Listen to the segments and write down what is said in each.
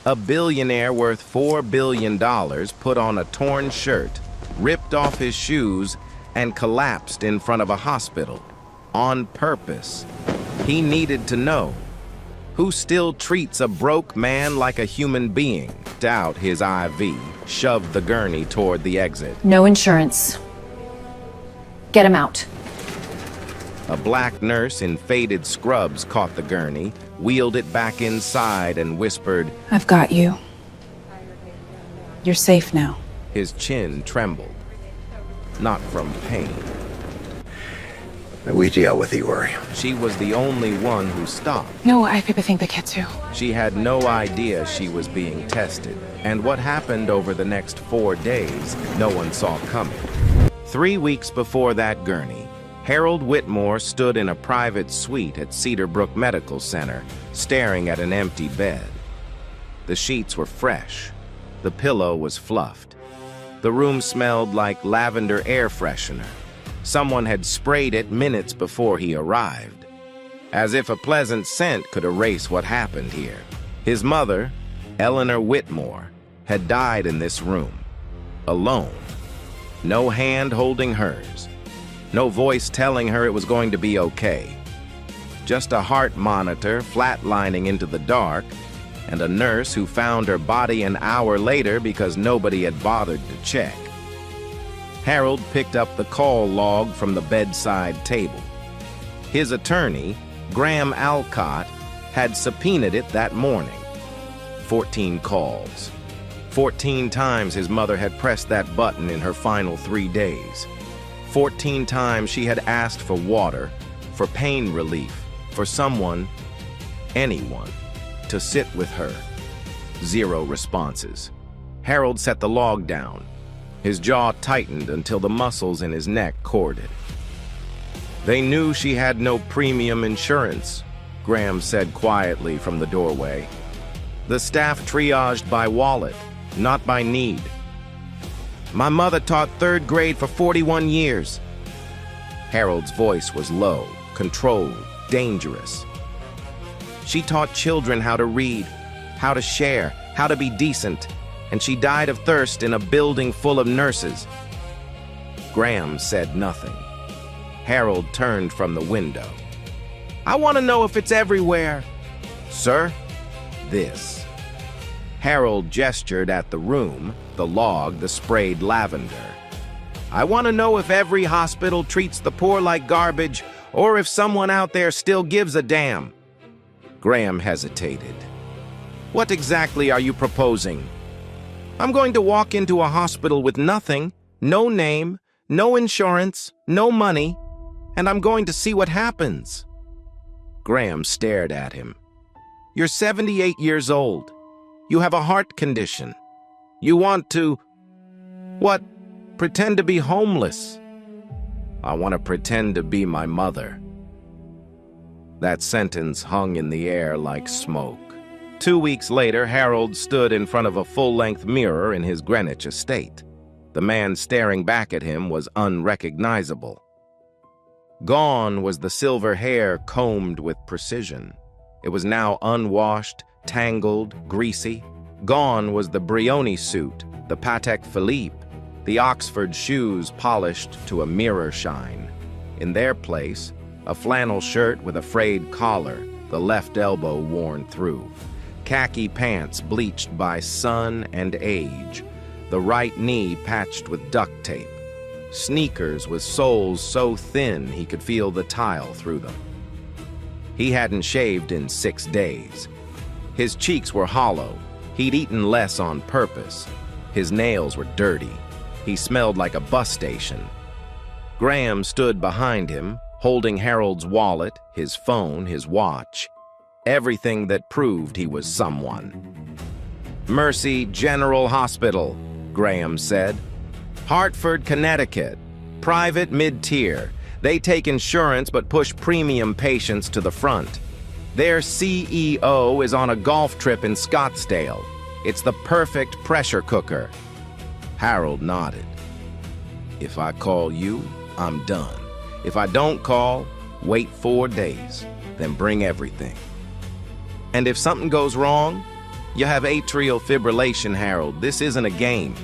A billionaire worth $4 billion put on a torn shirt, ripped off his shoes, and collapsed in front of a hospital. On purpose. He needed to know. Who still treats a broke man like a human being? Out his IV, shoved the gurney toward the exit. No insurance. Get him out. A black nurse in faded scrubs caught the gurney, wheeled it back inside, and whispered, I've got you. You're safe now. His chin trembled. Not from pain. We deal with you, worry. She was the only one who stopped. No, I think the kid too. She had no idea she was being tested, and what happened over the next 4 days, no one saw coming. 3 weeks before that gurney, Harold Whitmore stood in a private suite at Cedar Brook Medical Center, staring at an empty bed. The sheets were fresh. The pillow was fluffed. The room smelled like lavender air freshener. Someone had sprayed it minutes before he arrived. As if a pleasant scent could erase what happened here. His mother, Eleanor Whitmore, had died in this room, alone. No hand holding hers. No voice telling her it was going to be okay. Just a heart monitor flatlining into the dark, and a nurse who found her body an hour later because nobody had bothered to check. Harold picked up the call log from the bedside table. His attorney, Graham Alcott, had subpoenaed it that morning. 14 calls. 14 times his mother had pressed that button in her final 3 days. 14 times she had asked for water, for pain relief, for someone, anyone, to sit with her. 0 responses. Harold set the log down. His jaw tightened until the muscles in his neck corded. They knew she had no premium insurance, Graham said quietly from the doorway. The staff triaged by wallet, not by need. My mother taught 3rd grade for 41 years. Harold's voice was low, controlled, dangerous. She taught children how to read, how to share, how to be decent, and she died of thirst in a building full of nurses. Graham said nothing. Harold turned from the window. I want to know if it's everywhere. Sir, this. Harold gestured at the room, the log, the sprayed lavender. I want to know if every hospital treats the poor like garbage, or if someone out there still gives a damn. Graham hesitated. What exactly are you proposing? I'm going to walk into a hospital with nothing, no name, no insurance, no money, and I'm going to see what happens. Graham stared at him. You're 78 years old. You have a heart condition. You want to, what, pretend to be homeless? I want to pretend to be my mother. That sentence hung in the air like smoke. 2 weeks later, Harold stood in front of a full-length mirror in his Greenwich estate. The man staring back at him was unrecognizable. Gone was the silver hair combed with precision. It was now unwashed, tangled, greasy. Gone was the Brioni suit, the Patek Philippe, the Oxford shoes polished to a mirror shine. In their place, a flannel shirt with a frayed collar, the left elbow worn through. Khaki pants bleached by sun and age, the right knee patched with duct tape. Sneakers with soles so thin he could feel the tile through them. He hadn't shaved in 6 days. His cheeks were hollow. He'd eaten less on purpose. His nails were dirty. He smelled like a bus station. Graham stood behind him, holding Harold's wallet, his phone, his watch. Everything that proved he was someone. Mercy General Hospital, Graham said. Hartford, Connecticut. Private mid-tier. They take insurance but push premium patients to the front. Their CEO is on a golf trip in Scottsdale. It's the perfect pressure cooker. Harold nodded. If I call you, I'm done. If I don't call, wait 4 days, then bring everything. And if something goes wrong, You have atrial fibrillation, Harold. This isn't a game.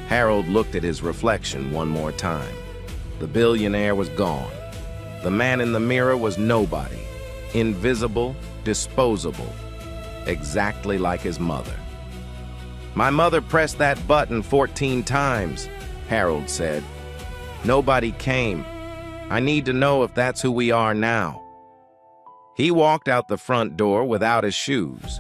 Harold looked at his reflection one more time. The billionaire was gone. The man in the mirror was nobody. Invisible, disposable. Exactly like his mother. My mother pressed that button 14 times, Harold said. Nobody came. I need to know if that's who we are now. He walked out the front door without his shoes.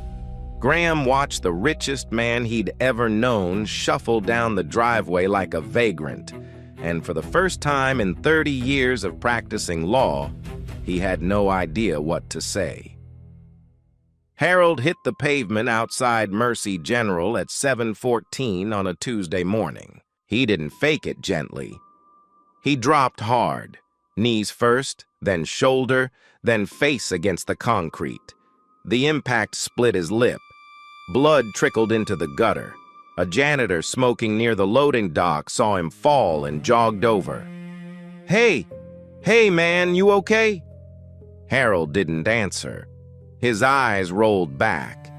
Graham watched the richest man he'd ever known shuffle down the driveway like a vagrant, and for the first time in 30 years of practicing law, he had no idea what to say. Harold hit the pavement outside Mercy General at 7:14 on a Tuesday morning. He didn't fake it gently. He dropped hard, knees first, then shoulder, then face against the concrete. The impact split his lip. Blood trickled into the gutter. A janitor smoking near the loading dock saw him fall and jogged over. Hey man, you okay? Harold didn't answer. His eyes rolled back.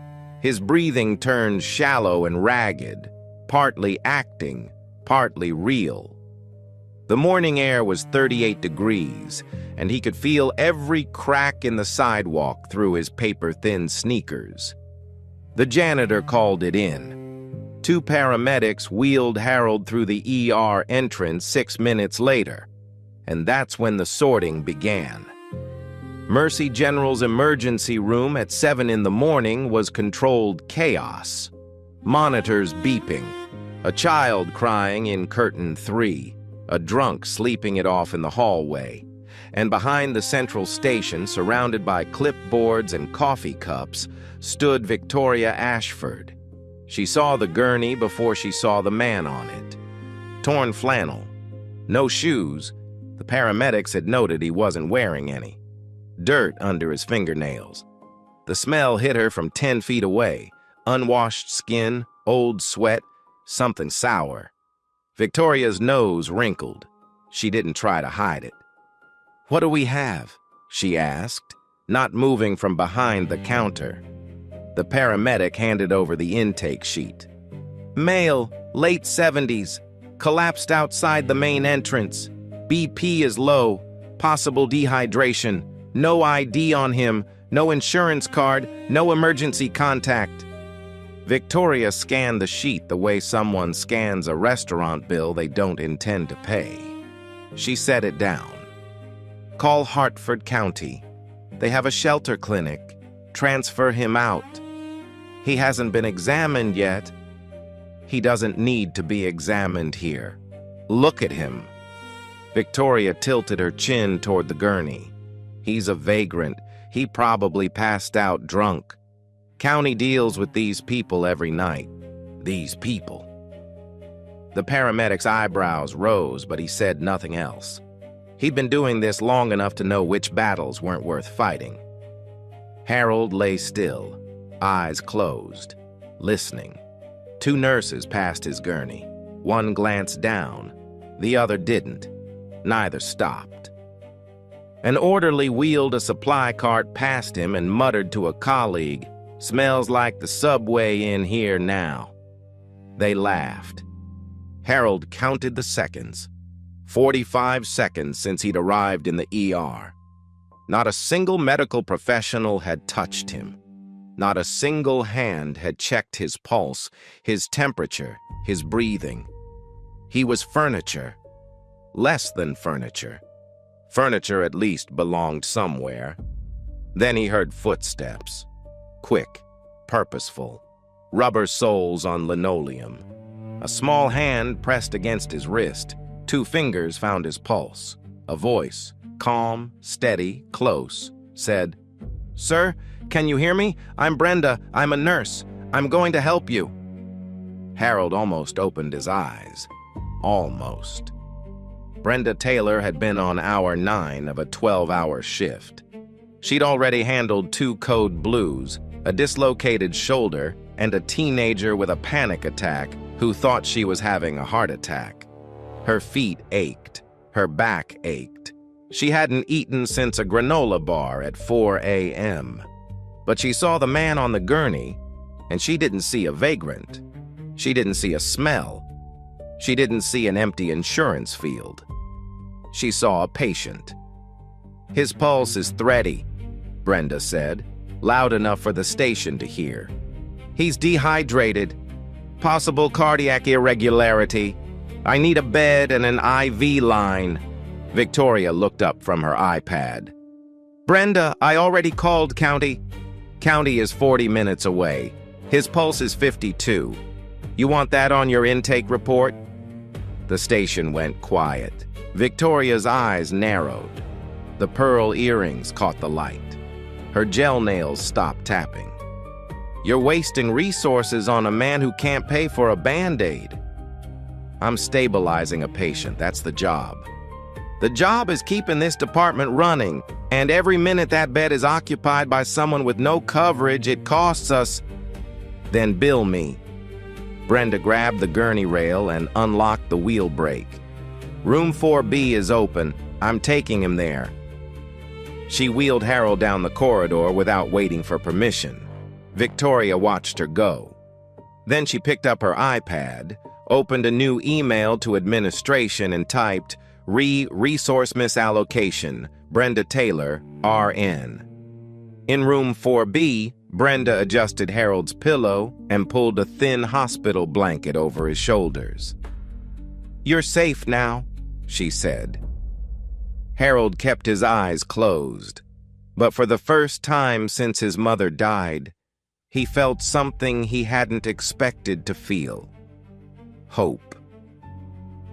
His breathing turned shallow and ragged, partly acting, partly real. The morning air was 38 degrees, and he could feel every crack in the sidewalk through his paper-thin sneakers. The janitor called it in. 2 paramedics wheeled Harold through the ER entrance 6 minutes later, and that's when the sorting began. Mercy General's emergency room at 7 in the morning was controlled chaos. Monitors beeping, a child crying in curtain 3, a drunk sleeping it off in the hallway, and behind the central station, surrounded by clipboards and coffee cups, stood Victoria Ashford. She saw the gurney before she saw the man on it. Torn flannel, no shoes. The paramedics had noted he wasn't wearing any. Dirt under his fingernails. The smell hit her from 10 feet away. Unwashed skin, old sweat, something sour. Victoria's nose wrinkled. She didn't try to hide it. "What do we have?" she asked, not moving from behind the counter. The paramedic handed over the intake sheet. "Male, late 70s, collapsed outside the main entrance. BP is low, possible dehydration, no ID on him, no insurance card, no emergency contact." Victoria scanned the sheet the way someone scans a restaurant bill they don't intend to pay. She set it down. "Call Hartford County. They have a shelter clinic. Transfer him out. He hasn't been examined yet. He doesn't need to be examined here. Look at him." Victoria tilted her chin toward the gurney. "He's a vagrant. He probably passed out drunk. County deals with these people every night. These people." The paramedic's eyebrows rose, but he said nothing else. He'd been doing this long enough to know which battles weren't worth fighting. Harold lay still, eyes closed, listening. 2 nurses passed his gurney. One glanced down, the other didn't. Neither stopped. An orderly wheeled a supply cart past him and muttered to a colleague, "Smells like the subway in here now." They laughed. Harold counted the seconds. 45 seconds since he'd arrived in the ER. Not a single medical professional had touched him. Not a single hand had checked his pulse, his temperature, his breathing. He was furniture. Less than furniture. Furniture at least belonged somewhere. Then he heard footsteps. Quick, purposeful, rubber soles on linoleum. A small hand pressed against his wrist. 2 fingers found his pulse. A voice, calm, steady, close, said, "Sir, can you hear me? I'm Brenda. I'm a nurse. I'm going to help you." Harold almost opened his eyes. Almost. Brenda Taylor had been on hour 9 of a 12-hour shift. She'd already handled 2 code blues, a dislocated shoulder, and a teenager with a panic attack who thought she was having a heart attack. Her feet ached. Her back ached. She hadn't eaten since a granola bar at 4 a.m. But she saw the man on the gurney, And she didn't see a vagrant. She didn't see a smell. She didn't see an empty insurance field. She saw a patient. "His pulse is thready," Brenda said, loud enough for the station to hear. "He's dehydrated. Possible cardiac irregularity. I need a bed and an IV line." Victoria looked up from her iPad. "Brenda, I already called County." "County is 40 minutes away. His pulse is 52. You want that on your intake report?" The station went quiet. Victoria's eyes narrowed. The pearl earrings caught the light. Her gel nails stopped tapping. "You're wasting resources on a man who can't pay for a Band-Aid." "I'm stabilizing a patient, that's the job." "The job is keeping this department running, and every minute that bed is occupied by someone with no coverage, it costs us." "Then bill me." Brenda grabbed the gurney rail and unlocked the wheel brake. "Room 4B is open. I'm taking him there." She wheeled Harold down the corridor without waiting for permission. Victoria watched her go. Then she picked up her iPad, opened a new email to administration and typed, "Resource misallocation, Brenda Taylor, RN." In room 4B, Brenda adjusted Harold's pillow and pulled a thin hospital blanket over his shoulders. "You're safe now," she said. Harold kept his eyes closed, but for the first time since his mother died, he felt something he hadn't expected to feel: hope.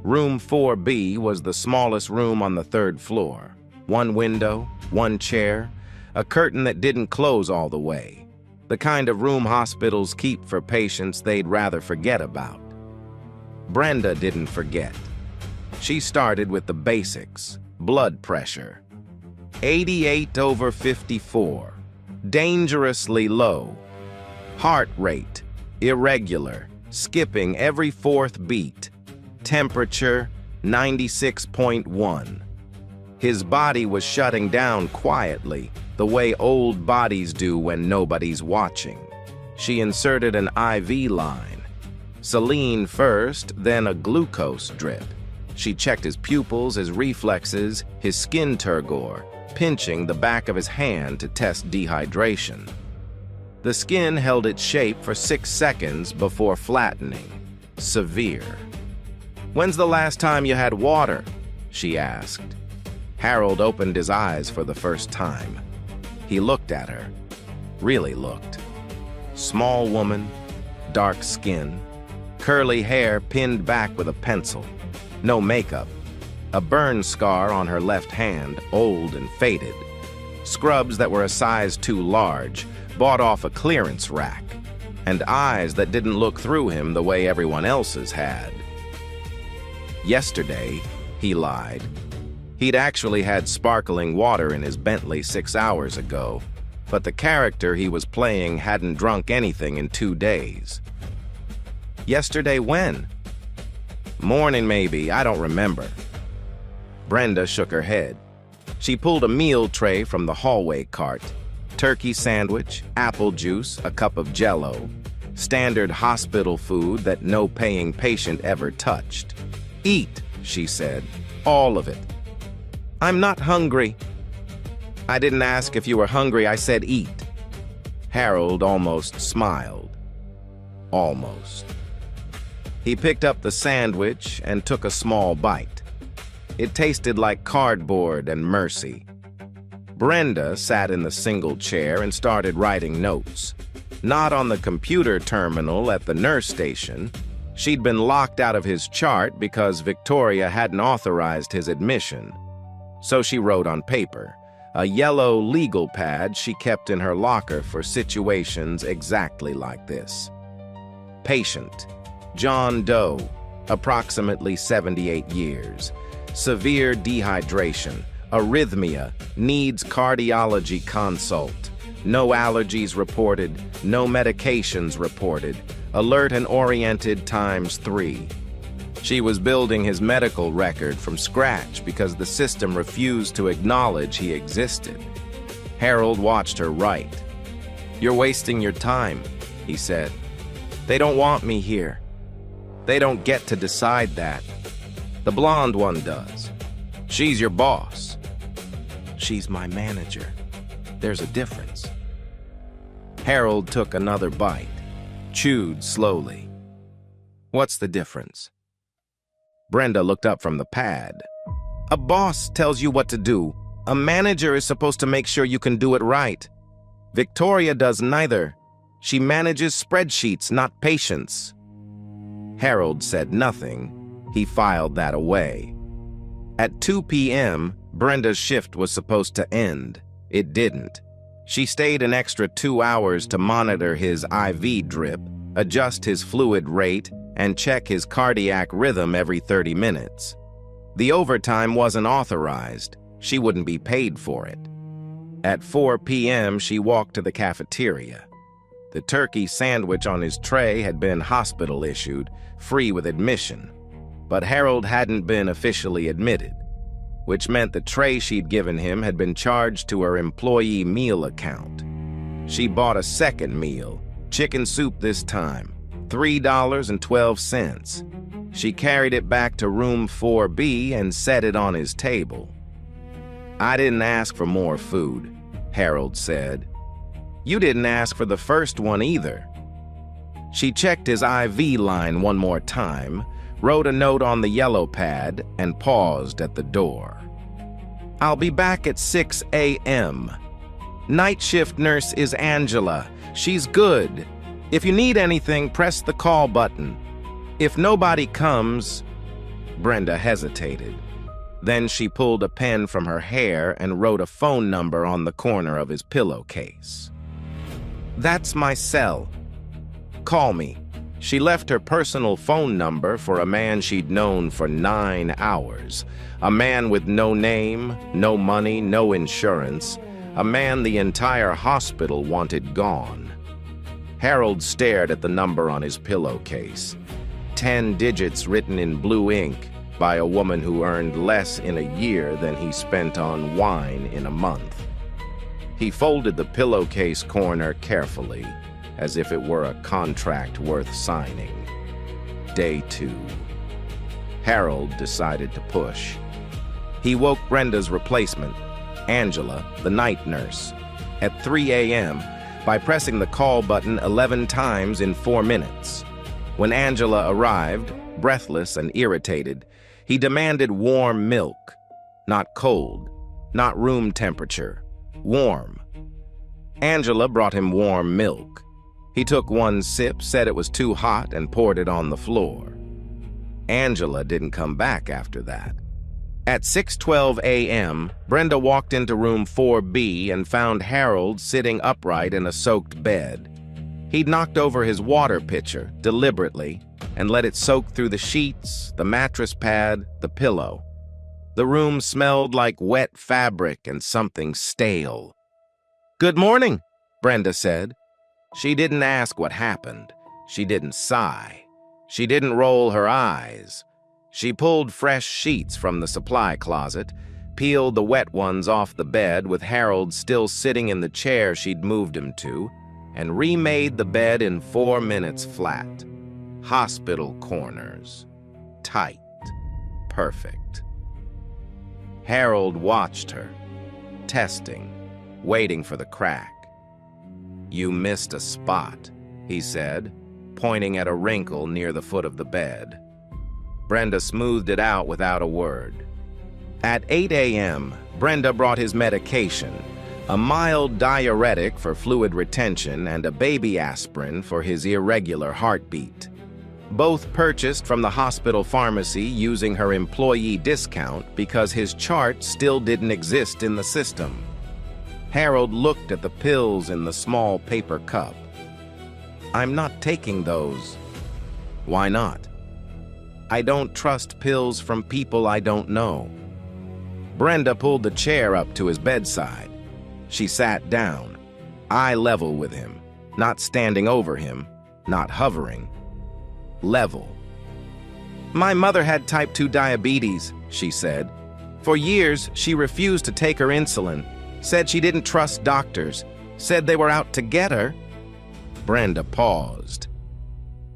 Room 4B was the smallest room on the 3rd floor. One window, one chair, a curtain that didn't close all the way. The kind of room hospitals keep for patients they'd rather forget about. Brenda didn't forget. She started with the basics: blood pressure, 88/54, dangerously low. Heart rate, irregular, skipping every 4th beat. Temperature, 96.1. His body was shutting down quietly, the way old bodies do when nobody's watching. She inserted an IV line. Saline first, then a glucose drip. She checked his pupils, his reflexes, his skin turgor, pinching the back of his hand to test dehydration. The skin held its shape for 6 seconds before flattening. Severe. "When's the last time you had water?" she asked. Harold opened his eyes for the first time. He looked at her. Really looked. Small woman, dark skin, curly hair pinned back with a pencil. No makeup. A burn scar on her left hand, old and faded. Scrubs that were a size too large, bought off a clearance rack. And eyes that didn't look through him the way everyone else's had. Yesterday, he lied. He'd actually had sparkling water in his Bentley 6 hours ago, but the character he was playing hadn't drunk anything in 2 days. Yesterday when? Morning maybe, I don't remember. Brenda shook her head. She pulled a meal tray from the hallway cart. Turkey sandwich, apple juice, a cup of Jell-O. Standard hospital food that no paying patient ever touched. "Eat," she said. "All of it." "I'm not hungry." "I didn't ask if you were hungry, I said eat." Harold almost smiled. Almost. He picked up the sandwich and took a small bite. It tasted like cardboard and mercy. Brenda sat in the single chair and started writing notes. Not on the computer terminal at the nurse station. She'd been locked out of his chart because Victoria hadn't authorized his admission. So she wrote on paper, a yellow legal pad she kept in her locker for situations exactly like this. Patient, John Doe, approximately 78 years. Severe dehydration, arrhythmia, needs cardiology consult. No allergies reported, no medications reported. Alert and oriented ×3. She was building his medical record from scratch because the system refused to acknowledge he existed. Harold watched her write. "You're wasting your time. he said. "They don't want me here. They don't get to decide that. The blonde one does. She's your boss. She's my manager. There's a difference." Harold took another bite, chewed slowly. "What's the difference?" Brenda looked up from the pad. "A boss tells you what to do. A manager is supposed to make sure you can do it right. Victoria does neither. She manages spreadsheets, not patients." Harold said nothing. He filed that away. At 2 p.m., Brenda's shift was supposed to end. It didn't. She stayed an extra 2 hours to monitor his IV drip, adjust his fluid rate, and check his cardiac rhythm every 30 minutes. The overtime wasn't authorized. She wouldn't be paid for it. At 4 p.m., she walked to the cafeteria. The turkey sandwich on his tray had been hospital-issued, free with admission. But Harold hadn't been officially admitted, which meant the tray she'd given him had been charged to her employee meal account. She bought a second meal, chicken soup this time, $3.12. She carried it back to room 4B and set it on his table. "I didn't ask for more food," Harold said. "You didn't ask for the first one either." She checked his IV line one more time, wrote a note on the yellow pad, and paused at the door. "I'll be back at 6 a.m. Night shift nurse is Angela. She's good. If you need anything, press the call button. If nobody comes..." Brenda hesitated. Then she pulled a pen from her hair and wrote a phone number on the corner of his pillowcase. "That's my cell. Call me." She left her personal phone number for a man she'd known for 9 hours. A man with no name, no money, no insurance. A man the entire hospital wanted gone. Harold stared at the number on his pillowcase. 10 digits written in blue ink by a woman who earned less in a year than he spent on wine in a month. He folded the pillowcase corner carefully, as if it were a contract worth signing. Day 2. Harold decided to push. He woke Brenda's replacement, Angela, the night nurse, at 3 a.m. by pressing the call button 11 times in 4 minutes. When Angela arrived, breathless and irritated, he demanded warm milk. Not cold, not room temperature, warm. Angela brought him warm milk. He took one sip, said it was too hot, and poured it on the floor. Angela didn't come back after that. At 6:12 a.m., Brenda walked into room 4B and found Harold sitting upright in a soaked bed. He'd knocked over his water pitcher, deliberately, and let it soak through the sheets, the mattress pad, the pillow. The room smelled like wet fabric and something stale. "Good morning," Brenda said. She didn't ask what happened. She didn't sigh. She didn't roll her eyes. She pulled fresh sheets from the supply closet, peeled the wet ones off the bed with Harold still sitting in the chair she'd moved him to, and remade the bed in 4 minutes flat. Hospital corners. Tight. Perfect. Harold watched her, testing, waiting for the crack. "You missed a spot," he said, pointing at a wrinkle near the foot of the bed. Brenda smoothed it out without a word. At 8 a.m., Brenda brought his medication, a mild diuretic for fluid retention and a baby aspirin for his irregular heartbeat. Both purchased from the hospital pharmacy using her employee discount because his chart still didn't exist in the system. Harold looked at the pills in the small paper cup. "I'm not taking those." "Why not?" "I don't trust pills from people I don't know." Brenda pulled the chair up to his bedside. She sat down, eye level with him, not standing over him, not hovering. Level. "My mother had type 2 diabetes," she said. "For years, she refused to take her insulin, said she didn't trust doctors, said they were out to get her." Brenda paused.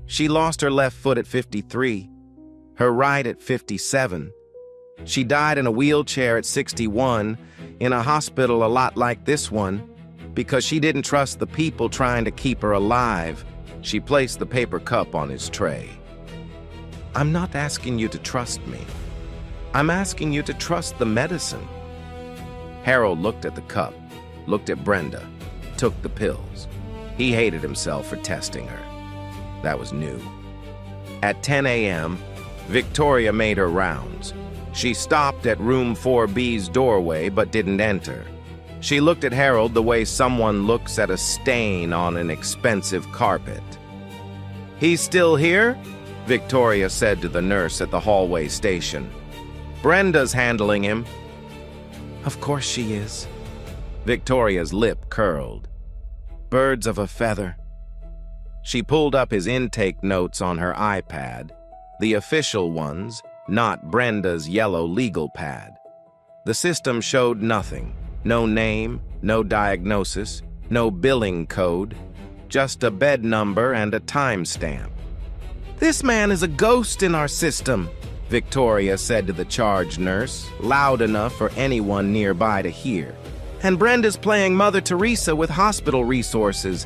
She lost her left foot at 53, her right at 57. She died in a wheelchair at 61, in a hospital a lot like this one, because she didn't trust the people trying to keep her alive. She placed the paper cup on his tray. I'm not asking you to trust me. I'm asking you to trust the medicine. Harold looked at the cup, looked at Brenda, took the pills. He hated himself for testing her. That was new. At 10 a.m., Victoria made her rounds. She stopped at room 4B's doorway but didn't enter. She looked at Harold the way someone looks at a stain on an expensive carpet. He's still here? Victoria said to the nurse at the hallway station. Brenda's handling him. Of course she is. Victoria's lip curled. Birds of a feather. She pulled up his intake notes on her iPad, the official ones, not Brenda's yellow legal pad. The system showed nothing. No name, no diagnosis, no billing code, just a bed number and a timestamp. This man is a ghost in our system, Victoria said to the charge nurse, loud enough for anyone nearby to hear. And Brenda's playing Mother Teresa with hospital resources.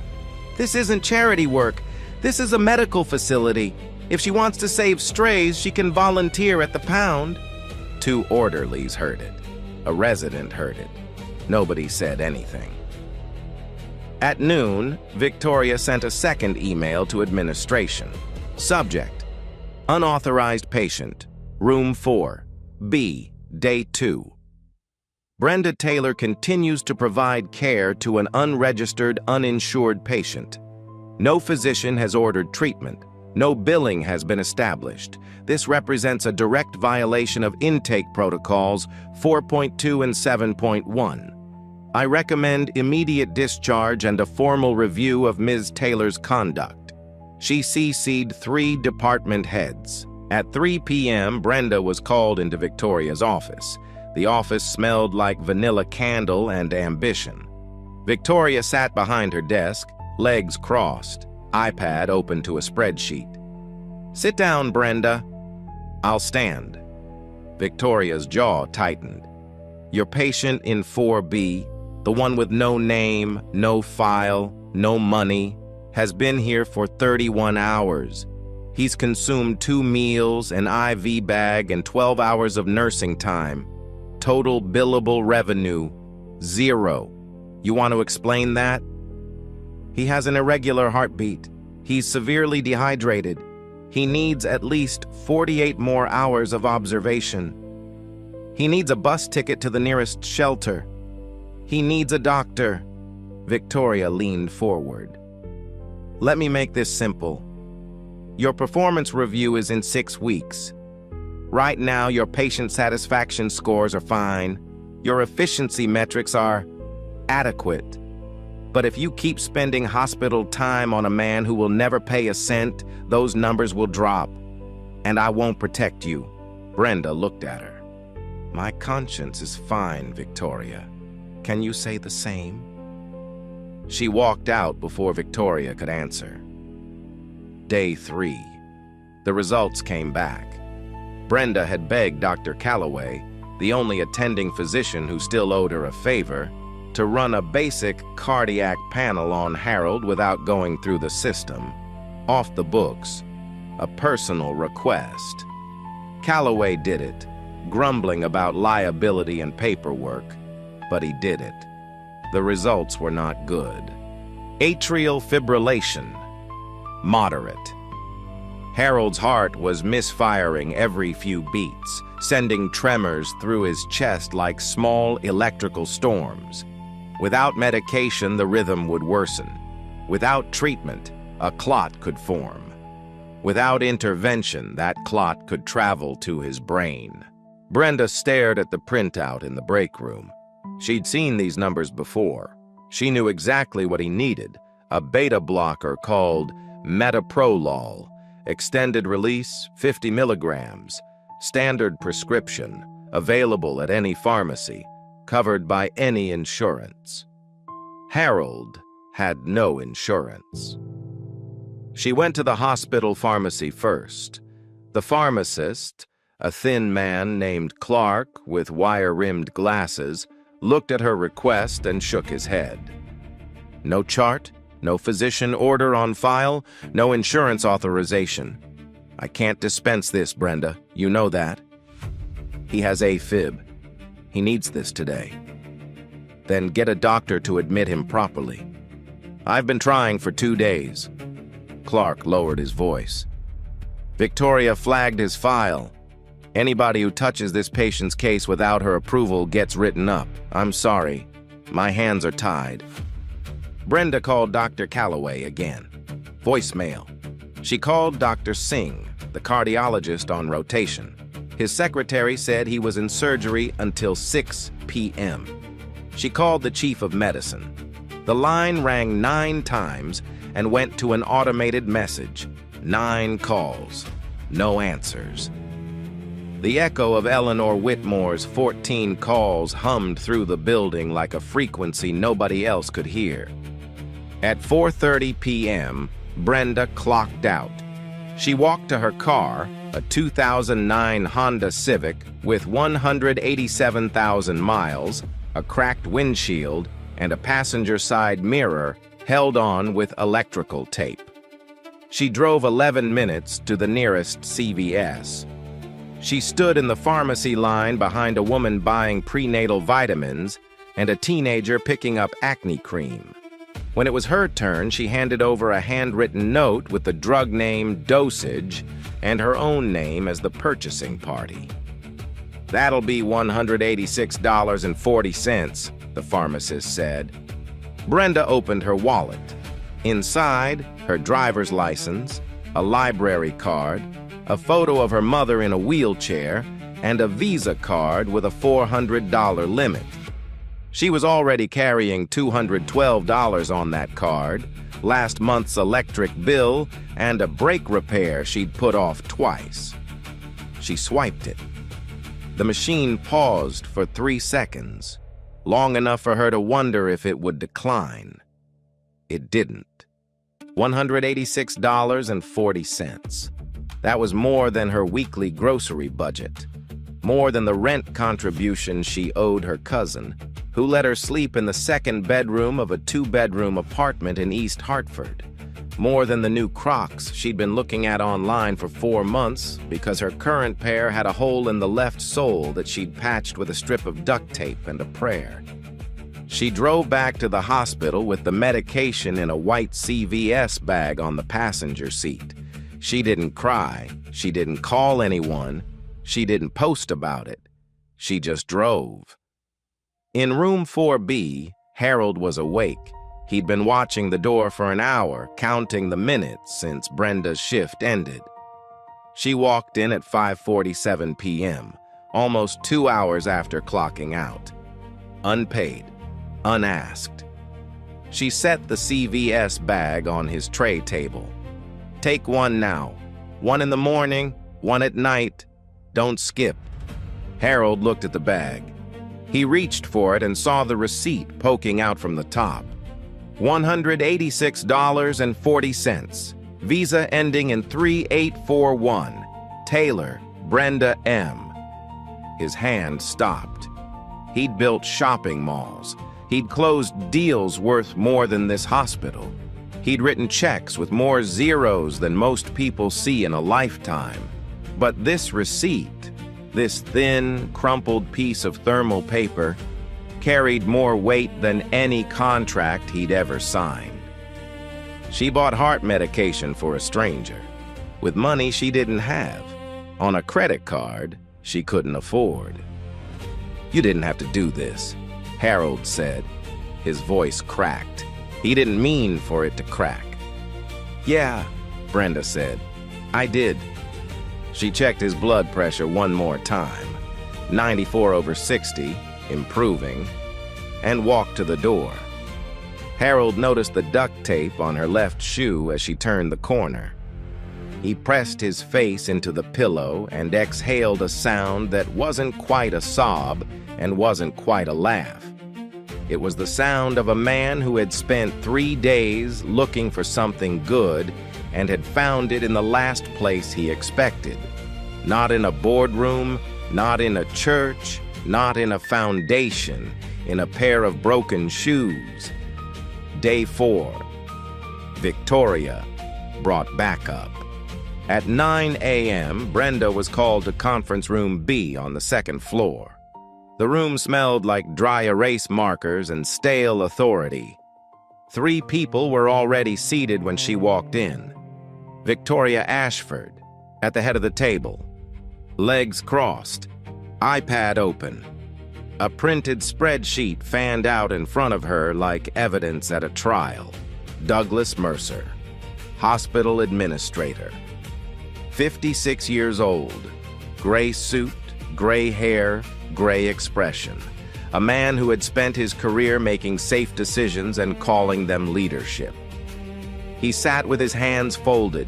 This isn't charity work. This is a medical facility. If she wants to save strays, she can volunteer at the pound. 2 orderlies heard it. A resident heard it. Nobody said anything. At noon, Victoria sent a second email to administration. Subject: unauthorized patient, room 4, B, day 2. Brenda Taylor continues to provide care to an unregistered, uninsured patient. No physician has ordered treatment. No billing has been established. This represents a direct violation of intake protocols 4.2 and 7.1. I recommend immediate discharge and a formal review of Ms. Taylor's conduct. She CC'd 3 department heads. At 3 p.m., Brenda was called into Victoria's office. The office smelled like vanilla candle and ambition. Victoria sat behind her desk, legs crossed, iPad open to a spreadsheet. Sit down, Brenda. I'll stand. Victoria's jaw tightened. Your patient in 4B, the one with no name, no file, no money, has been here for 31 hours. He's consumed 2 meals, an IV bag, and 12 hours of nursing time. Total billable revenue, 0. You want to explain that? He has an irregular heartbeat. He's severely dehydrated. He needs at least 48 more hours of observation. He needs a bus ticket to the nearest shelter. He needs a doctor. Victoria leaned forward. Let me make this simple. Your performance review is in 6 weeks. Right now, your patient satisfaction scores are fine. Your efficiency metrics are adequate. But if you keep spending hospital time on a man who will never pay a cent, those numbers will drop. And I won't protect you. Brenda looked at her. My conscience is fine, Victoria. Can you say the same? She walked out before Victoria could answer. Day 3. The results came back. Brenda had begged Dr. Calloway, the only attending physician who still owed her a favor, to run a basic cardiac panel on Harold without going through the system. Off the books. A personal request. Calloway did it, grumbling about liability and paperwork, but he did it. The results were not good. Atrial fibrillation. Moderate. Harold's heart was misfiring every few beats, sending tremors through his chest like small electrical storms. Without medication, the rhythm would worsen. Without treatment, a clot could form. Without intervention, that clot could travel to his brain. Brenda stared at the printout in the break room. She'd seen these numbers before. She knew exactly what he needed, a beta blocker called metoprolol, extended release 50 milligrams, standard prescription, available at any pharmacy, covered by any insurance. Harold had no insurance. She went to the hospital pharmacy first. The pharmacist, a thin man named Clark with wire-rimmed glasses, looked at her request and shook his head. No chart, no physician order on file, no insurance authorization. I can't dispense this, Brenda. You know that. He has AFib. He needs this today. Then get a doctor to admit him properly. I've been trying for 2 days. Clark lowered his voice. Victoria flagged his file. Anybody who touches this patient's case without her approval gets written up. I'm sorry. My hands are tied. Brenda called Dr. Calloway again. Voicemail. She called Dr. Singh, the cardiologist on rotation. His secretary said he was in surgery until 6 p.m. She called the chief of medicine. The line rang 9 times and went to an automated message. 9 calls. No answers. The echo of Eleanor Whitmore's 14 calls hummed through the building like a frequency nobody else could hear. At 4:30 p.m., Brenda clocked out. She walked to her car, a 2009 Honda Civic with 187,000 miles, a cracked windshield, and a passenger side mirror held on with electrical tape. She drove 11 minutes to the nearest CVS. She stood in the pharmacy line behind a woman buying prenatal vitamins and a teenager picking up acne cream. When it was her turn, she handed over a handwritten note with the drug name, dosage, and her own name as the purchasing party. "That'll be $186.40, the pharmacist said. Brenda opened her wallet. Inside, her driver's license, a library card, a photo of her mother in a wheelchair, and a Visa card with a $400 limit. She was already carrying $212 on that card, last month's electric bill, and a brake repair she'd put off twice. She swiped it. The machine paused for 3 seconds, long enough for her to wonder if it would decline. It didn't. $186.40. That was more than her weekly grocery budget, more than the rent contribution she owed her cousin, who let her sleep in the second bedroom of a 2-bedroom apartment in East Hartford, more than the new Crocs she'd been looking at online for 4 months because her current pair had a hole in the left sole that she'd patched with a strip of duct tape and a prayer. She drove back to the hospital with the medication in a white CVS bag on the passenger seat. She didn't cry. She didn't call anyone. She didn't post about it. She just drove. In room 4B, Harold was awake. He'd been watching the door for an hour, counting the minutes since Brenda's shift ended. She walked in at 5:47 p.m., almost 2 hours after clocking out. Unpaid, unasked. She set the CVS bag on his tray table. "Take one now. 1 in the morning, 1 at night. Don't skip." Harold looked at the bag. He reached for it and saw the receipt poking out from the top. $186.40. Visa ending in 3841. Taylor, Brenda M. His hand stopped. He'd built shopping malls. He'd closed deals worth more than this hospital. He'd written checks with more zeros than most people see in a lifetime. But this receipt, this thin, crumpled piece of thermal paper, carried more weight than any contract he'd ever signed. She bought heart medication for a stranger, with money she didn't have, on a credit card she couldn't afford. "You didn't have to do this," Harold said. His voice cracked. He didn't mean for it to crack. "Yeah," Brenda said. "I did." She checked his blood pressure one more time, 94/60, improving, and walked to the door. Harold noticed the duct tape on her left shoe as she turned the corner. He pressed his face into the pillow and exhaled a sound that wasn't quite a sob and wasn't quite a laugh. It was the sound of a man who had spent 3 days looking for something good and had found it in the last place he expected. Not in a boardroom, not in a church, not in a foundation, in a pair of broken shoes. Day 4. Victoria brought backup. At 9 a.m., Brenda was called to conference room B on the second floor. The room smelled like dry erase markers and stale authority. 3 people were already seated when she walked in. Victoria Ashford, at the head of the table. Legs crossed, iPad open. A printed spreadsheet fanned out in front of her like evidence at a trial. Douglas Mercer, hospital administrator. 56 years old, gray suit, gray hair, gray expression. A man who had spent his career making safe decisions and calling them leadership. He sat with his hands folded,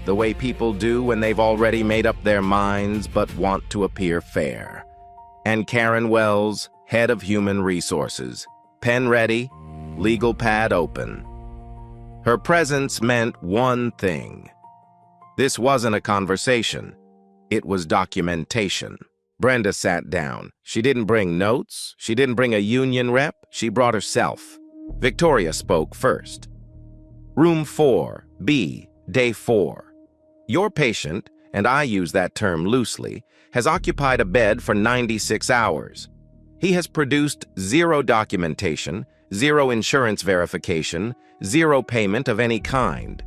the way people do when they've already made up their minds but want to appear fair. And Karen Wells, head of human resources, pen ready, legal pad open. Her presence meant one thing. This wasn't a conversation. It was documentation. Brenda sat down. She didn't bring notes. She didn't bring a union rep. She brought herself. Victoria spoke first. Room 4, B, day 4. Your patient, and I use that term loosely, has occupied a bed for 96 hours. He has produced 0 documentation, 0 insurance verification, 0 payment of any kind.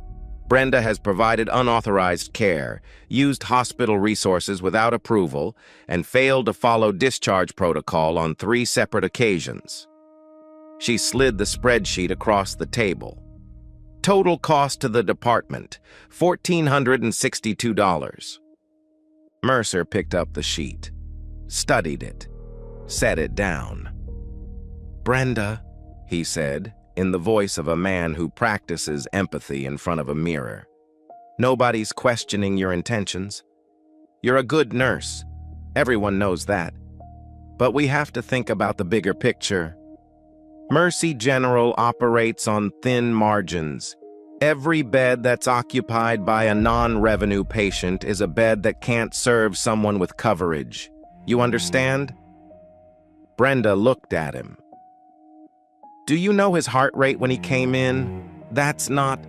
Brenda has provided unauthorized care, used hospital resources without approval, and failed to follow discharge protocol on 3 separate occasions. She slid the spreadsheet across the table. Total cost to the department, $1,462. Mercer picked up the sheet, studied it, set it down. Brenda, he said, in the voice of a man who practices empathy in front of a mirror. Nobody's questioning your intentions. You're a good nurse. Everyone knows that. But we have to think about the bigger picture. Mercy General operates on thin margins. Every bed that's occupied by a non-revenue patient is a bed that can't serve someone with coverage. You understand? Brenda looked at him. Do you know his heart rate when he came in? That's not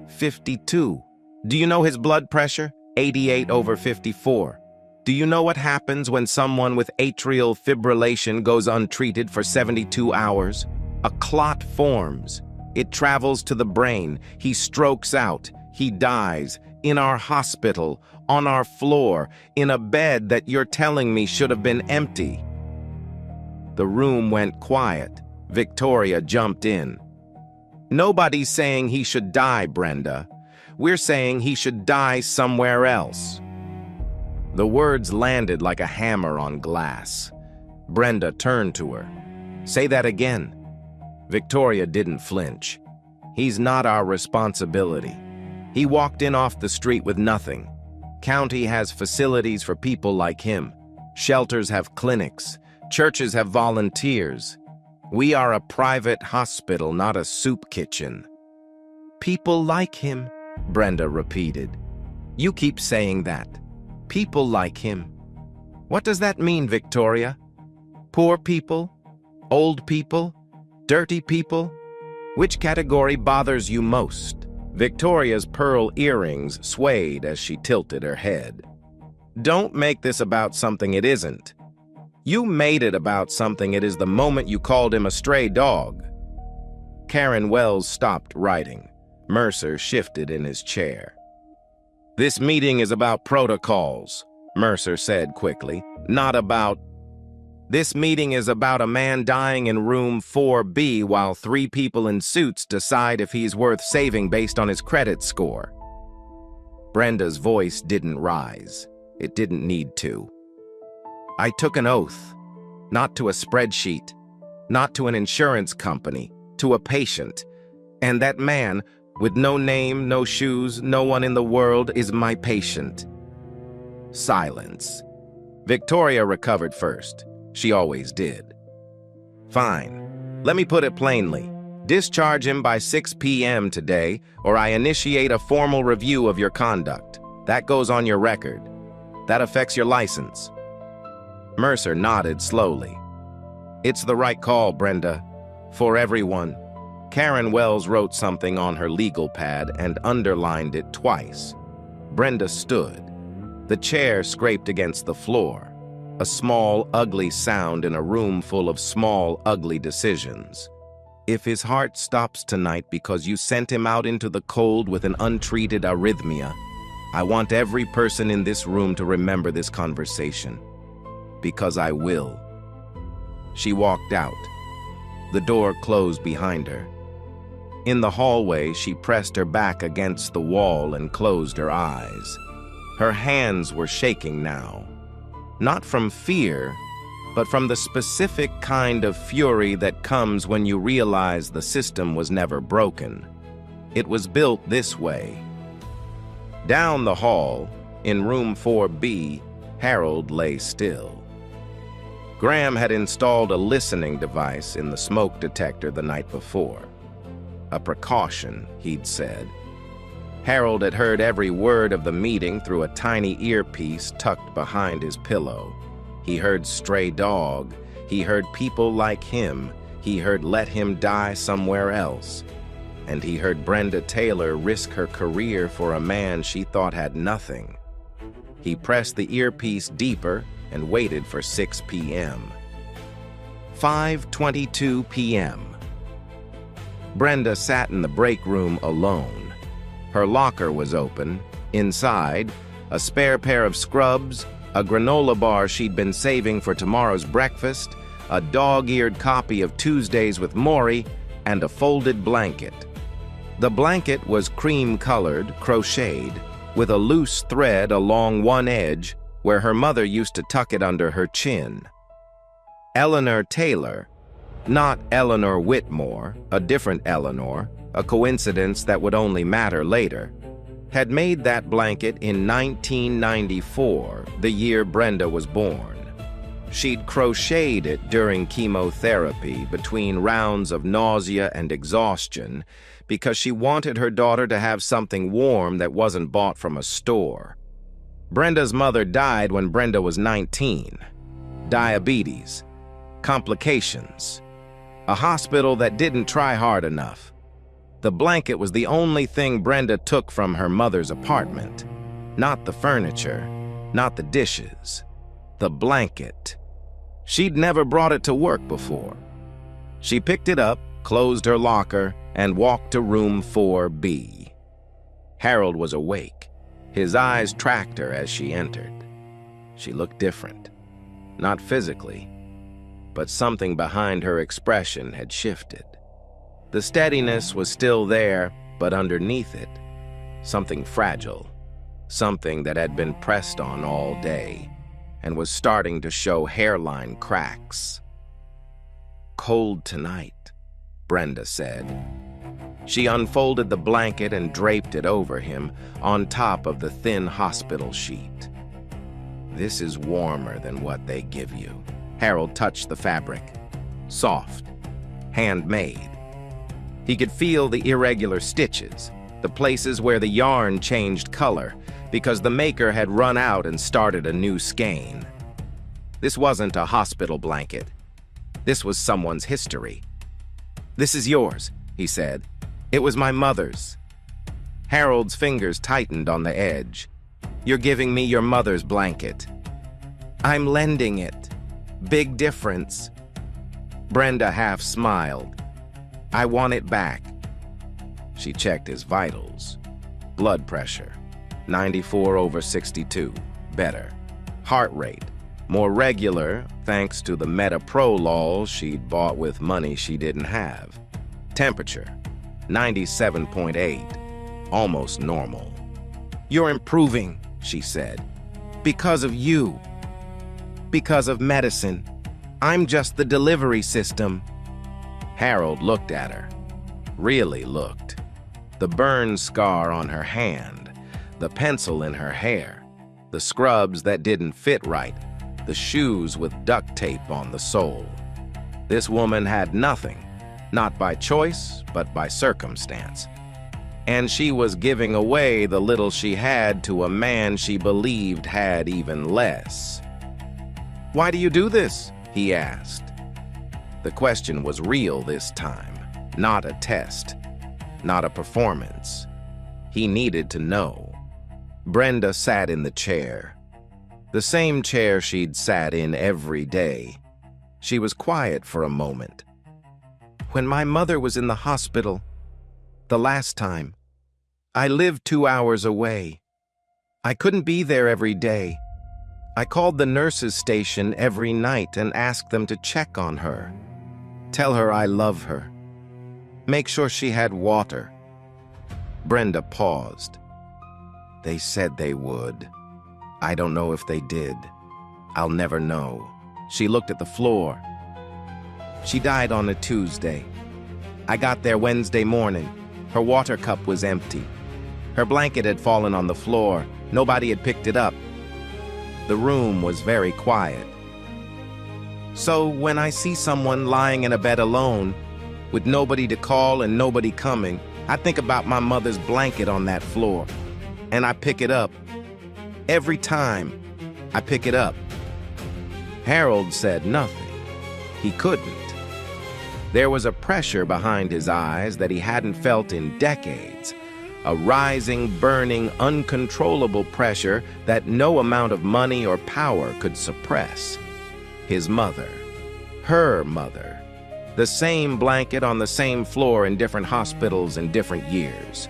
52. Do you know his blood pressure? 88/54. Do you know what happens when someone with atrial fibrillation goes untreated for 72 hours? A clot forms. It travels to the brain. He strokes out. He dies. In our hospital, on our floor, in a bed that you're telling me should have been empty. The room went quiet. Victoria jumped in. Nobody's saying he should die, Brenda. We're saying he should die somewhere else. The words landed like a hammer on glass. Brenda turned to her. Say that again. Victoria didn't flinch. He's not our responsibility. He walked in off the street with nothing. County has facilities for people like him. Shelters have clinics. Churches have volunteers. We are a private hospital, not a soup kitchen. People like him, Brenda repeated. You keep saying that. People like him. What does that mean, Victoria? Poor people? Old people? Dirty people? Which category bothers you most? Victoria's pearl earrings swayed as she tilted her head. Don't make this about something it isn't. You made it about something it is the moment you called him a stray dog. Karen Wells stopped writing. Mercer shifted in his chair. This meeting is about protocols, Mercer said quickly, not about... This meeting is about a man dying in room 4B while 3 people in suits decide if he's worth saving based on his credit score. Brenda's voice didn't rise. It didn't need to. I took an oath, not to a spreadsheet, not to an insurance company, to a patient. And that man, with no name, no shoes, no one in the world, is my patient. Silence. Victoria recovered first. She always did. Fine. Let me put it plainly. Discharge him by 6 p.m. today, or I initiate a formal review of your conduct. That goes on your record. That affects your license." Mercer nodded slowly. "It's the right call, Brenda. For everyone." Karen Wells wrote something on her legal pad and underlined it twice. Brenda stood. The chair scraped against the floor. A small, ugly sound in a room full of small, ugly decisions. If his heart stops tonight because you sent him out into the cold with an untreated arrhythmia, I want every person in this room to remember this conversation. Because I will. She walked out. The door closed behind her. In the hallway, she pressed her back against the wall and closed her eyes. Her hands were shaking now. Not from fear, but from the specific kind of fury that comes when you realize the system was never broken. It was built this way. Down the hall, in room 4B, Harold lay still. Graham had installed a listening device in the smoke detector the night before. A precaution, he'd said. Harold had heard every word of the meeting through a tiny earpiece tucked behind his pillow. He heard stray dog. He heard people like him. He heard let him die somewhere else. And he heard Brenda Taylor risk her career for a man she thought had nothing. He pressed the earpiece deeper and waited for 6 p.m. 5:22 p.m. Brenda sat in the break room alone. Her locker was open. Inside, a spare pair of scrubs, a granola bar she'd been saving for tomorrow's breakfast, a dog-eared copy of Tuesdays with Maury, and a folded blanket. The blanket was cream-colored, crocheted, with a loose thread along one edge where her mother used to tuck it under her chin. Eleanor Taylor, not Eleanor Whitmore, a different Eleanor, a coincidence that would only matter later, had made that blanket in 1994, the year Brenda was born. She'd crocheted it during chemotherapy between rounds of nausea and exhaustion because she wanted her daughter to have something warm that wasn't bought from a store. Brenda's mother died when Brenda was 19. Diabetes, complications, a hospital that didn't try hard enough. The blanket was the only thing Brenda took from her mother's apartment. Not the furniture, not the dishes. The blanket. She'd never brought it to work before. She picked it up, closed her locker, and walked to room 4B. Harold was awake. His eyes tracked her as she entered. She looked different. Not physically, but something behind her expression had shifted. The steadiness was still there, but underneath it, something fragile, something that had been pressed on all day and was starting to show hairline cracks. "Cold tonight," Brenda said. She unfolded the blanket and draped it over him on top of the thin hospital sheet. "This is warmer than what they give you." Harold touched the fabric. Soft, handmade. He could feel the irregular stitches, the places where the yarn changed color because the maker had run out and started a new skein. This wasn't a hospital blanket. This was someone's history. "This is yours," he said. "It was my mother's." Harold's fingers tightened on the edge. "You're giving me your mother's blanket." "I'm lending it. Big difference." Brenda half smiled. "I want it back." She checked his vitals. Blood pressure, 94/62, better. Heart rate, more regular thanks to the metaprolol she'd bought with money she didn't have. Temperature, 97.8, almost normal. "You're improving," she said. "Because of you. Because of medicine. I'm just the delivery system." Harold looked at her. Really looked. The burn scar on her hand, the pencil in her hair, the scrubs that didn't fit right, the shoes with duct tape on the sole. This woman had nothing, not by choice, but by circumstance. And she was giving away the little she had to a man she believed had even less. "Why do you do this?" he asked. The question was real this time, not a test, not a performance. He needed to know. Brenda sat in the chair, the same chair she'd sat in every day. She was quiet for a moment. "When my mother was in the hospital, the last time, I lived 2 hours away. I couldn't be there every day. I called the nurses' station every night and asked them to check on her. Tell her I love her. Make sure she had water." Brenda paused. "They said they would. I don't know if they did. I'll never know." She looked at the floor. "She died on a Tuesday. I got there Wednesday morning. Her water cup was empty. Her blanket had fallen on the floor. Nobody had picked it up. The room was very quiet. So when I see someone lying in a bed alone, with nobody to call and nobody coming, I think about my mother's blanket on that floor, and I pick it up. Every time, I pick it up." Harold said nothing. He couldn't. There was a pressure behind his eyes that he hadn't felt in decades, a rising, burning, uncontrollable pressure that no amount of money or power could suppress. His mother, her mother, the same blanket on the same floor in different hospitals in different years.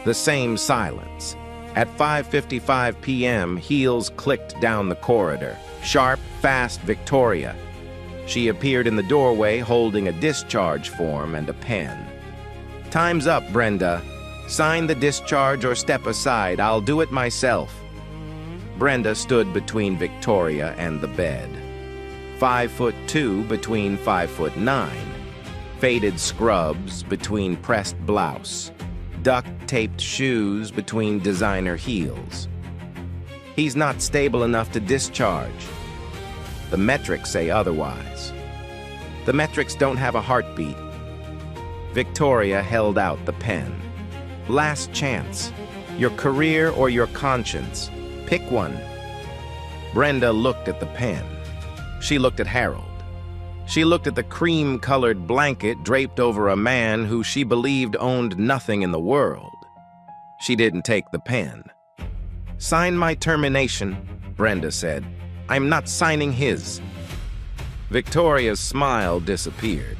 The same silence. At 5:55 p.m., heels clicked down the corridor. Sharp, fast Victoria. She appeared in the doorway holding a discharge form and a pen. "Time's up, Brenda. Sign the discharge or step aside. I'll do it myself." Brenda stood between Victoria and the bed. 5'2" between 5'9". Faded scrubs between pressed blouse. Duct-taped shoes between designer heels. "He's not stable enough to discharge. The metrics say otherwise. The metrics don't have a heartbeat." Victoria held out the pen. "Last chance. Your career or your conscience. Pick one." Brenda looked at the pen. She looked at Harold. She looked at the cream-colored blanket draped over a man who she believed owned nothing in the world. She didn't take the pen. "Sign my termination," Brenda said. "I'm not signing his." Victoria's smile disappeared.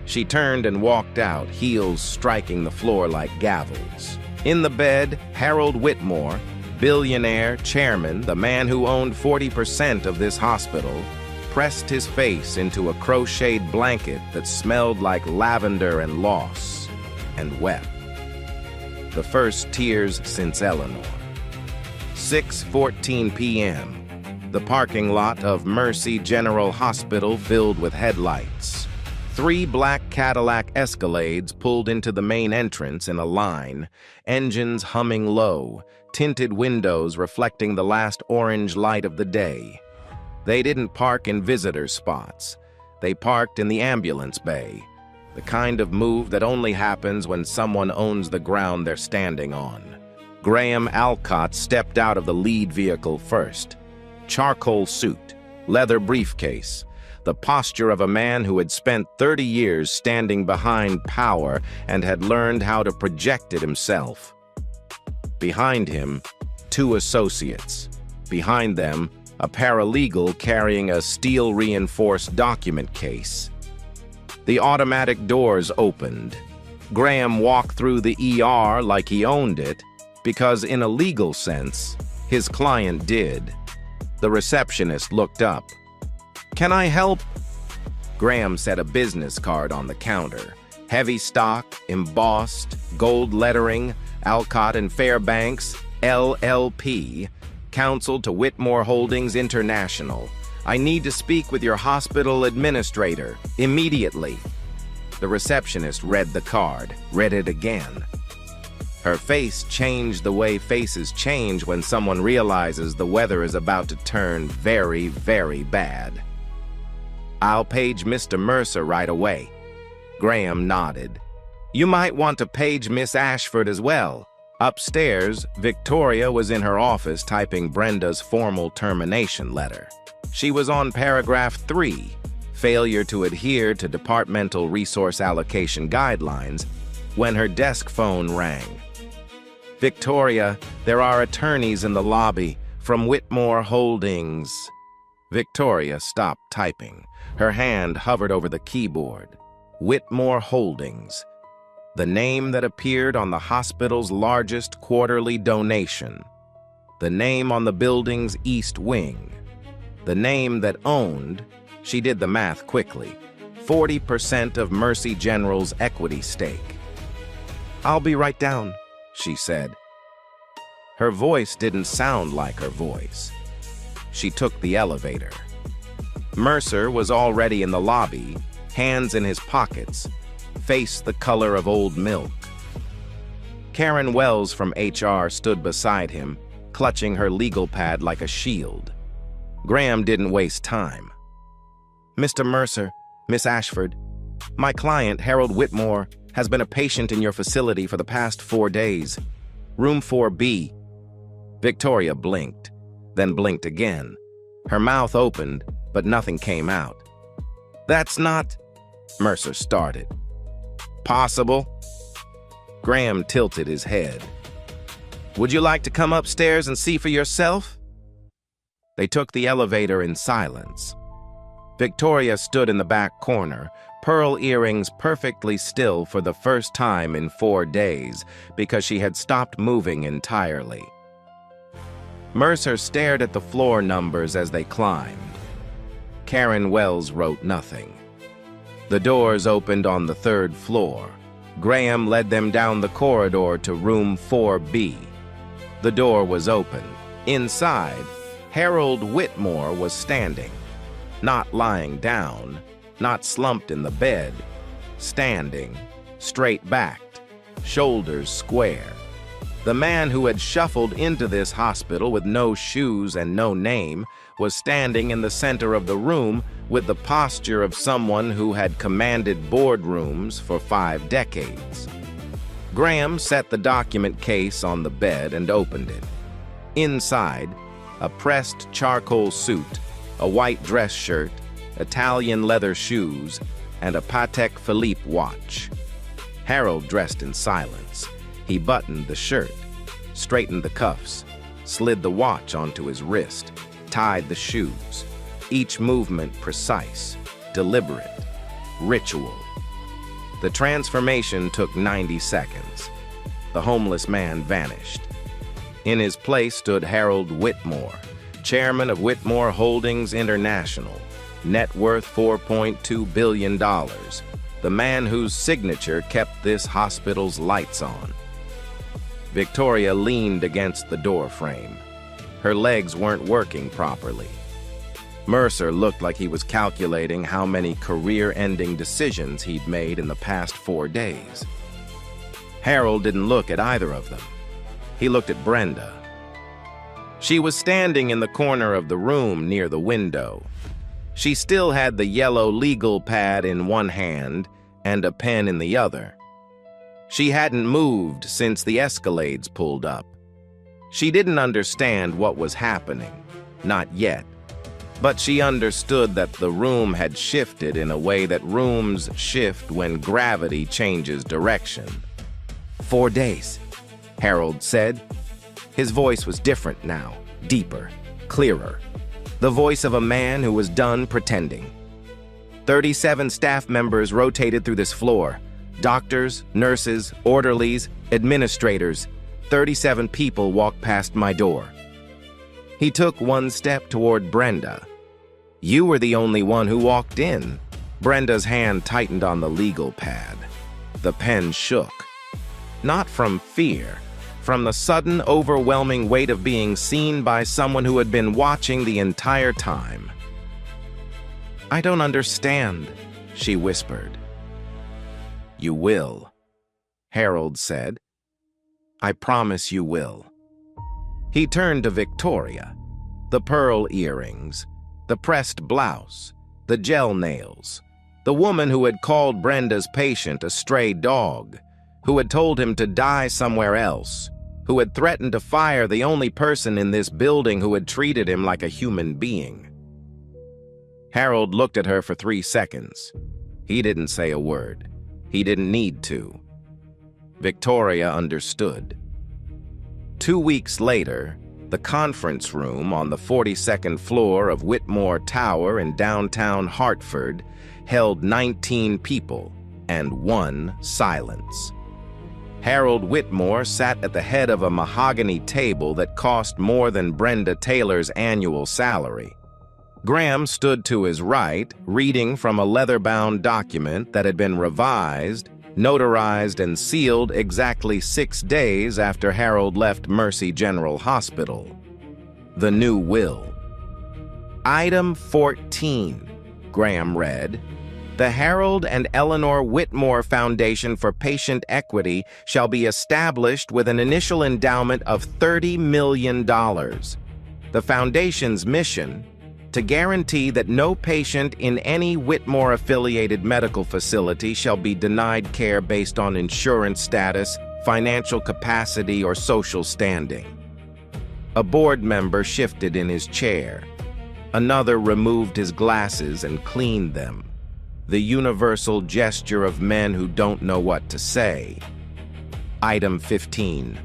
She turned and walked out, heels striking the floor like gavels. In the bed, Harold Whitmore, billionaire, chairman, the man who owned 40% of this hospital, pressed his face into a crocheted blanket that smelled like lavender and loss, and wept. The first tears since Eleanor. 6:14 p.m. The parking lot of Mercy General Hospital filled with headlights. 3 black Cadillac Escalades pulled into the main entrance in a line, engines humming low, tinted windows reflecting the last orange light of the day. They didn't park in visitor spots. They parked in the ambulance bay, the kind of move that only happens when someone owns the ground they're standing on. Graham Alcott stepped out of the lead vehicle first. Charcoal suit, leather briefcase, the posture of a man who had spent 30 years standing behind power and had learned how to project it himself. Behind him, 2 associates. Behind them, a paralegal carrying a steel-reinforced document case. The automatic doors opened. Graham walked through the ER like he owned it, because in a legal sense, his client did. The receptionist looked up. "Can I help?" Graham set a business card on the counter. Heavy stock, embossed, gold lettering, Alcott and Fairbanks, LLP, counsel to Whitmore Holdings International. "I need to speak with your hospital administrator, immediately." The receptionist read the card, read it again. Her face changed the way faces change when someone realizes the weather is about to turn very, very bad. "I'll page Mr. Mercer right away." Graham nodded. You might want to page Miss Ashford as well. Upstairs, Victoria was in her office typing Brenda's formal termination letter. She was on paragraph 3, failure to adhere to departmental resource allocation guidelines, when her desk phone rang. Victoria, there are attorneys in the lobby from Whitmore Holdings. Victoria stopped typing. Her hand hovered over the keyboard. Whitmore Holdings. The name that appeared on the hospital's largest quarterly donation. The name on the building's east wing. The name that owned, she did the math quickly, 40% of Mercy General's equity stake. I'll be right down, she said. Her voice didn't sound like her voice. She took the elevator. Mercer was already in the lobby, hands in his pockets, face the color of old milk. Karen Wells from HR stood beside him, clutching her legal pad like a shield. Graham didn't waste time. Mr. Mercer, Miss Ashford, my client, Harold Whitmore, has been a patient in your facility for the past 4 days. Room 4B. Victoria blinked, then blinked again. Her mouth opened, but nothing came out. That's not... Mercer started. Possible? Graham tilted his head. Would you like to come upstairs and see for yourself? They took the elevator in silence. Victoria stood in the back corner, pearl earrings perfectly still for the first time in 4 days because she had stopped moving entirely. Mercer stared at the floor numbers as they climbed. Karen Wells wrote nothing. The doors opened on the 3rd floor. Graham led them down the corridor to room 4B. The door was open. Inside, Harold Whitmore was standing, not lying down, not slumped in the bed, standing, straight-backed, shoulders square. The man who had shuffled into this hospital with no shoes and no name was standing in the center of the room with the posture of someone who had commanded boardrooms for 5 decades. Graham set the document case on the bed and opened it. Inside, a pressed charcoal suit, a white dress shirt, Italian leather shoes, and a Patek Philippe watch. Harold dressed in silence. He buttoned the shirt, straightened the cuffs, slid the watch onto his wrist, tied the shoes, each movement precise, deliberate, ritual. The transformation took 90 seconds. The homeless man vanished. In his place stood Harold Whitmore, chairman of Whitmore Holdings International, net worth $4.2 billion, the man whose signature kept this hospital's lights on. Victoria leaned against the door frame. Her legs weren't working properly. Mercer looked like he was calculating how many career-ending decisions he'd made in the past 4 days. Harold didn't look at either of them. He looked at Brenda. She was standing in the corner of the room near the window. She still had the yellow legal pad in one hand and a pen in the other. She hadn't moved since the Escalades pulled up. She didn't understand what was happening, not yet. But she understood that the room had shifted in a way that rooms shift when gravity changes direction. 4 days, Harold said. His voice was different now, deeper, clearer. The voice of a man who was done pretending. 37 staff members rotated through this floor. Doctors, nurses, orderlies, administrators. 37 people walked past my door. He took 1 step toward Brenda. You were the only one who walked in. Brenda's hand tightened on the legal pad. The pen shook. Not from fear, from the sudden, overwhelming weight of being seen by someone who had been watching the entire time. I don't understand, she whispered. You will, Harold said. I promise you will. He turned to Victoria. The pearl earrings, the pressed blouse, the gel nails, The woman who had called Brenda's patient a stray dog, who had told him to die somewhere else, who had threatened to fire the only person in this building who had treated him like a human being. Harold looked at her for 3 seconds. He didn't say a word. He didn't need to. Victoria understood. 2 weeks later, the conference room on the 42nd floor of Whitmore Tower in downtown Hartford held 19 people and 1 silence. Harold Whitmore sat at the head of a mahogany table that cost more than Brenda Taylor's annual salary. Graham stood to his right, reading from a leather-bound document that had been revised, notarized, and sealed exactly 6 days after Harold left Mercy General Hospital. The new will. Item 14, Graham read. The Harold and Eleanor Whitmore Foundation for Patient Equity shall be established with an initial endowment of $30 million. The foundation's mission: to guarantee that no patient in any Whitmore-affiliated medical facility shall be denied care based on insurance status, financial capacity, or social standing. A board member shifted in his chair. Another removed his glasses and cleaned them. The universal gesture of men who don't know what to say. Item 15.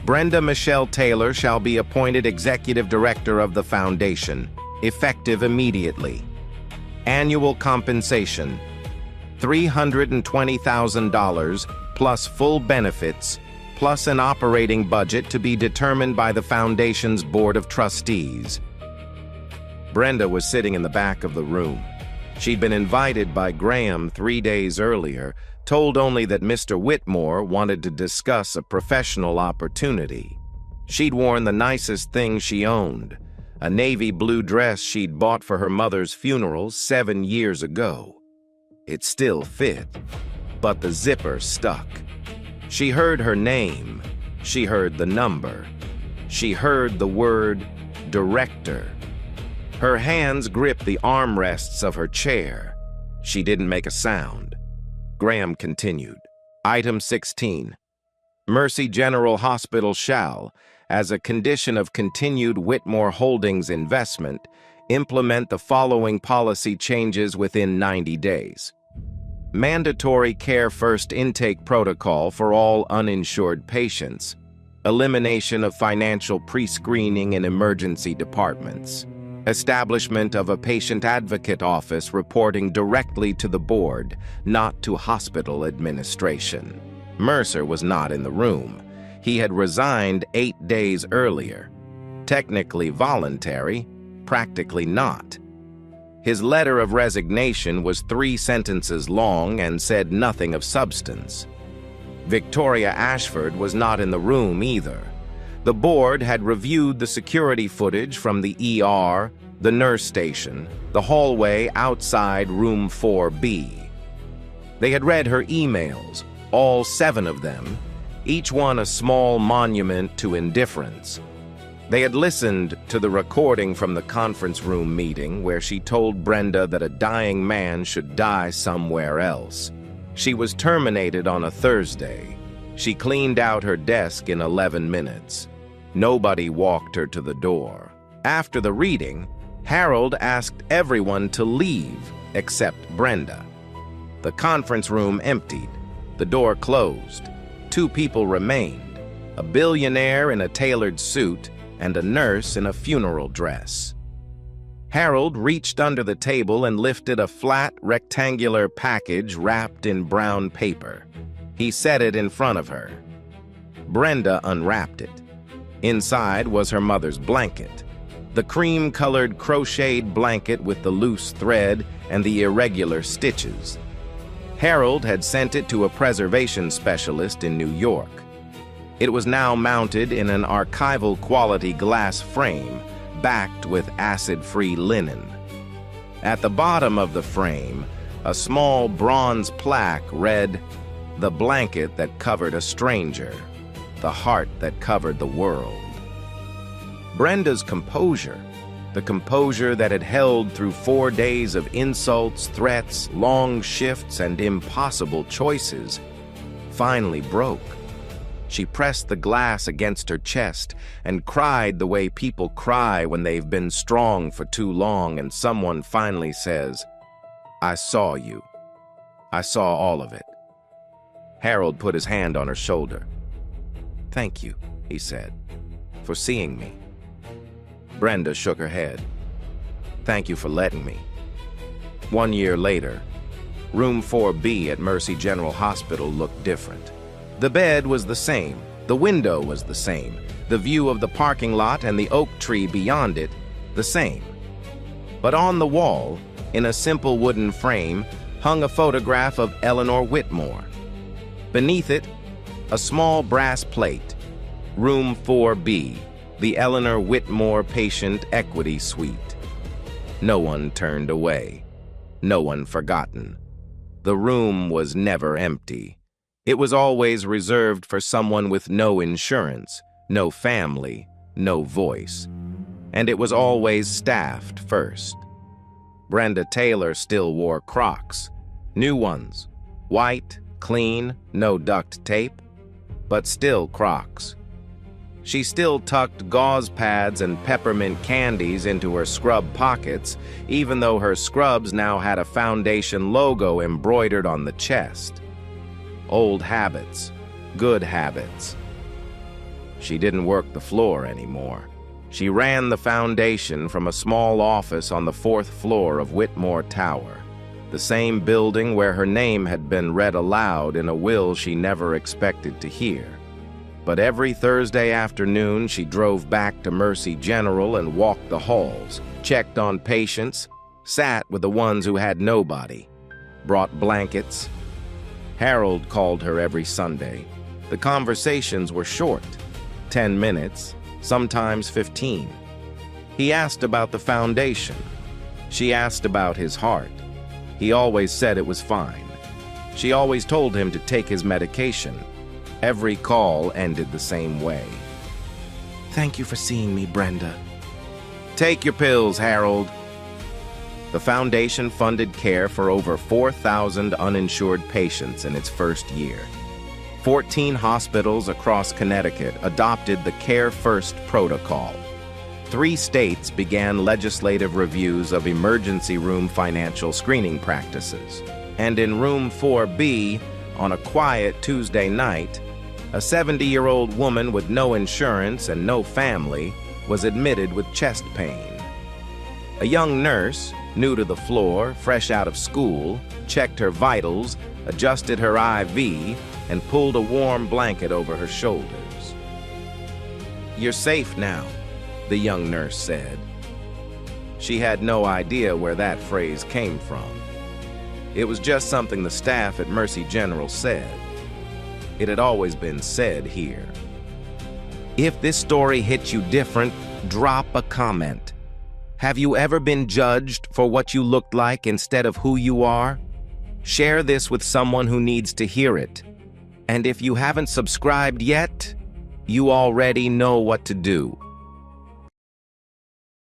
Brenda Michelle Taylor shall be appointed Executive Director of the Foundation, effective immediately. Annual compensation: $320,000 plus full benefits, plus an operating budget to be determined by the Foundation's Board of Trustees. Brenda was sitting in the back of the room. She'd been invited by Graham 3 days earlier, told only that Mr. Whitmore wanted to discuss a professional opportunity. She'd worn the nicest thing she owned, a navy blue dress she'd bought for her mother's funeral 7 years ago. It still fit, but the zipper stuck. She heard her name. She heard the number. She heard the word director. Her hands gripped the armrests of her chair. She didn't make a sound. Graham continued. Item 16. Mercy General Hospital shall, as a condition of continued Whitmore Holdings investment, implement the following policy changes within 90 days. Mandatory Care First intake protocol for all uninsured patients. Elimination of financial pre-screening in emergency departments. Establishment of a patient advocate office reporting directly to the board, not to hospital administration. Mercer was not in the room. He had resigned 8 days earlier. Technically voluntary, practically not. His letter of resignation was 3 sentences long and said nothing of substance. Victoria Ashford was not in the room either. The board had reviewed the security footage from the ER, the nurse station, the hallway outside room 4B. They had read her emails, all 7 of them, each one a small monument to indifference. They had listened to the recording from the conference room meeting where she told Brenda that a dying man should die somewhere else. She was terminated on a Thursday. She cleaned out her desk in 11 minutes. Nobody walked her to the door. After the reading, Harold asked everyone to leave except Brenda. The conference room emptied. The door closed. 2 people remained, a billionaire in a tailored suit and a nurse in a funeral dress. Harold reached under the table and lifted a flat, rectangular package wrapped in brown paper. He set it in front of her. Brenda unwrapped it. Inside was her mother's blanket, the cream-colored crocheted blanket with the loose thread and the irregular stitches. Harold had sent it to a preservation specialist in New York. It was now mounted in an archival-quality glass frame, backed with acid-free linen. At the bottom of the frame, a small bronze plaque read, "The blanket that covered a stranger, the heart that covered the world." Brenda's composure, The composure that had held through 4 days of insults, threats, long shifts, and impossible choices finally broke. She pressed the glass against her chest and cried the way people cry when they've been strong for too long and someone finally says, "I saw you. I saw all of it." Harold put his hand on her shoulder. "Thank you," he said, "for seeing me." Brenda shook her head. "Thank you for letting me." 1 year later, room 4B at Mercy General Hospital looked different. The bed was the same, the window was the same, the view of the parking lot and the oak tree beyond it the same. But on the wall, in a simple wooden frame, hung a photograph of Eleanor Whitmore. Beneath it, a small brass plate, Room 4B, the Eleanor Whitmore Patient Equity Suite. No one turned away, no one forgotten. The room was never empty. It was always reserved for someone with no insurance, no family, no voice. And it was always staffed first. Brenda Taylor still wore Crocs, new ones, white, clean, no duct tape, but still Crocs. She still tucked gauze pads and peppermint candies into her scrub pockets, even though her scrubs now had a foundation logo embroidered on the chest. Old habits, good habits. She didn't work the floor anymore. She ran the foundation from a small office on the 4th floor of Whitmore Tower, the same building where her name had been read aloud in a will she never expected to hear. But every Thursday afternoon, she drove back to Mercy General and walked the halls, checked on patients, sat with the ones who had nobody, brought blankets. Harold called her every Sunday. The conversations were short, 10 minutes, sometimes 15. He asked about the foundation. She asked about his heart. He always said it was fine. She always told him to take his medication. Every call ended the same way. "Thank you for seeing me, Brenda." "Take your pills, Harold." The foundation funded care for over 4,000 uninsured patients in its first year. 14 hospitals across Connecticut adopted the Care First protocol. 3 states began legislative reviews of emergency room financial screening practices. And in Room 4B, on a quiet Tuesday night, a 70-year-old woman with no insurance and no family was admitted with chest pain. A young nurse, new to the floor, fresh out of school, checked her vitals, adjusted her IV, and pulled a warm blanket over her shoulders. "You're safe now," the young nurse said. She had no idea where that phrase came from. It was just something the staff at Mercy General said. It had always been said here. If this story hit you different, drop a comment. Have you ever been judged for what you looked like instead of who you are? Share this with someone who needs to hear it. And if you haven't subscribed yet, you already know what to do.